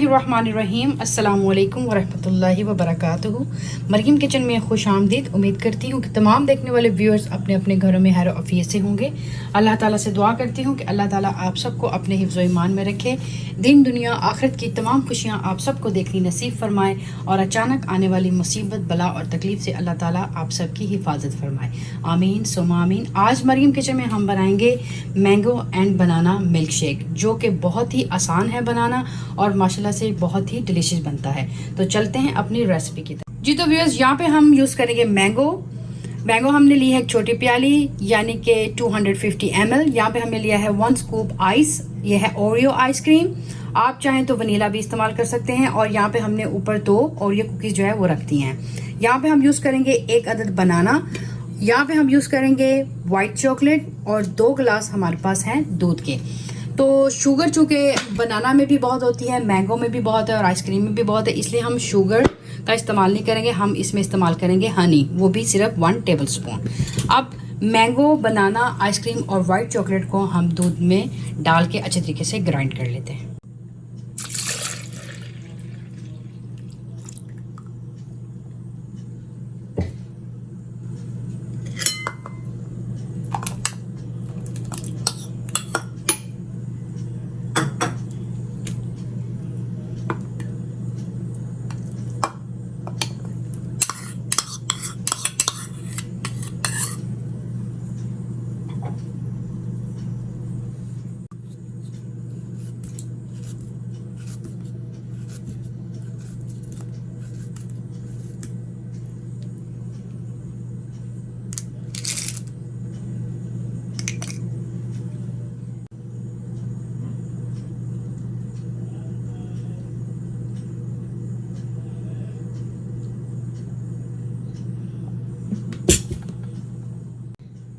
बिस्मिल्लाहिर्रहमानिर्रहीम अस्सलामुअलैकुम वरहमतुल्लाहि वबरकातुहू। मरीम किचन में खुश आमदीद। उम्मीद करती हूँ कि तमाम देखने वाले व्यूअर्स अपने अपने घरों में खैर आफियत से होंगे। अल्लाह ताला से दुआ करती हूँ कि अल्लाह ताला आप सबको अपने हिफ्ज़ ईमान में रखे, दिन दुनिया आखिरत की तमाम खुशियाँ आप सबको देखनी नसीब फरमाए और अचानक आने वाली मुसीबत बला और तकलीफ़ से अल्लाह ताला आप सबकी हिफाजत फरमाए। आमीन सुम्मा आमीन। आज मरीम किचन में हम बनाएंगे mango and banana milk shake, जो कि बहुत ही आसान है बनाना और माशाल्लाह से बहुत ही डिलीशियस बनता है। तो चलते हैं अपनी रेसिपी की तरफ। जी तो व्यूअर्स, यहाँ पे हम यूज़ करेंगे मैंगो हमने ली है एक छोटी प्याली यानी कि 250 ml। यहाँ पे हमने लिया है 1 स्कूप आइस, ये है ओरियो आइसक्रीम। आप चाहें तो वनीला भी इस्तेमाल कर सकते हैं। और यहाँ पे हमने ऊपर 2 ओरियो कुकीज़ जो है वो रख दी हैं। यहाँ पे हम यूज़ करेंगे 1 अदद बनाना। यहाँ पे हम यूज़ करेंगे वाइट चॉकलेट और 2 गिलास हमारे पास हैं दूध के। तो शुगर चूँकि बनाना में भी बहुत होती है, मैंगो में भी बहुत है और आइसक्रीम में भी बहुत है, इसलिए हम शुगर का इस्तेमाल नहीं करेंगे। हम इसमें इस्तेमाल करेंगे हनी, वो भी सिर्फ 1 टेबलस्पून। अब मैंगो, बनाना, आइसक्रीम और वाइट चॉकलेट को हम दूध में डाल के अच्छे तरीके से ग्राइंड कर लेते हैं।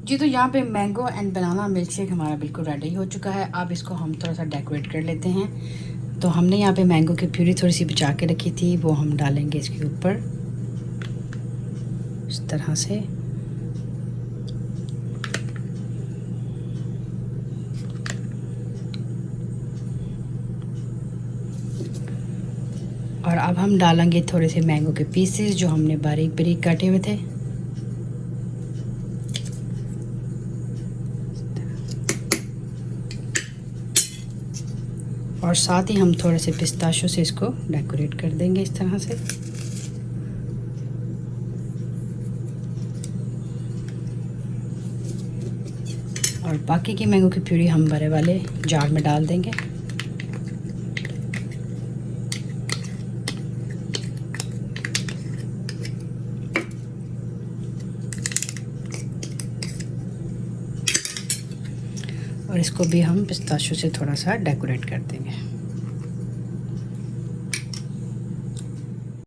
जी तो यहाँ पे mango and banana milk shake हमारा बिल्कुल रेडी हो चुका है। अब इसको हम थोड़ा सा डेकोरेट कर लेते हैं। तो हमने यहाँ पे मैंगो की प्यूरी थोड़ी सी बचा के रखी थी, वो हम डालेंगे इसके ऊपर इस तरह से। और अब हम डालेंगे थोड़े से मैंगो के पीसेस जो हमने बारीक बारीक काटे हुए थे। और साथ ही हम थोड़े से पिस्ताशो से इसको डेकोरेट कर देंगे इस तरह से। और बाकी की मैंगो की प्यूरी हम बड़े वाले जार में डाल देंगे। और इसको भी हम पिस्ताशो से थोड़ा सा डेकोरेट कर देंगे।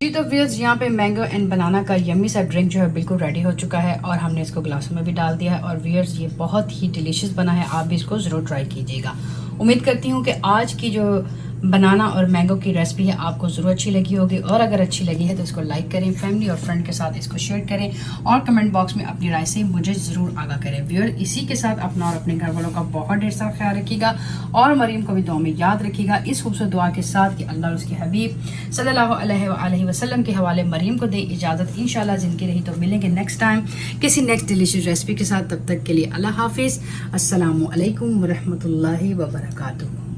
जी तो व्यूअर्स, यहाँ पे मैंगो एंड बनाना का यम्मी सा ड्रिंक जो है बिल्कुल रेडी हो चुका है और हमने इसको ग्लासों में भी डाल दिया है। और व्यूअर्स, ये बहुत ही डिलीशियस बना है, आप भी इसको ज़रूर ट्राई कीजिएगा। उम्मीद करती हूँ कि आज की जो बनाना और मैंगो की रेसिपी है आपको ज़रूर अच्छी लगी होगी। और अगर अच्छी लगी है तो इसको लाइक करें, फैमिली और फ्रेंड के साथ इसको शेयर करें और कमेंट बॉक्स में अपनी राय से मुझे ज़रूर आगाह करें। व्यूअर, इसी के साथ अपना और अपने घर वालों का बहुत ढेर सारा ख्याल रखिएगा और मरीम को भी दुआ में याद रखिएगा, इस खूबसूरत दुआ के साथ कि अल्लाह और उसके हबीब सल्लल्लाहु अलैहि वसल्लम के हवाले मरीम को दे इजाज़त। इंशाल्लाह ज़िंदगी रही तो मिलेंगे नेक्स्ट टाइम किसी नेक्स्ट डिलीशियस रेसिपी के साथ। तब तक के लिए अल्लाह हाफिज़। अस्सलामु अलैकुम वरहमतुल्लाहि वबरकातुहू।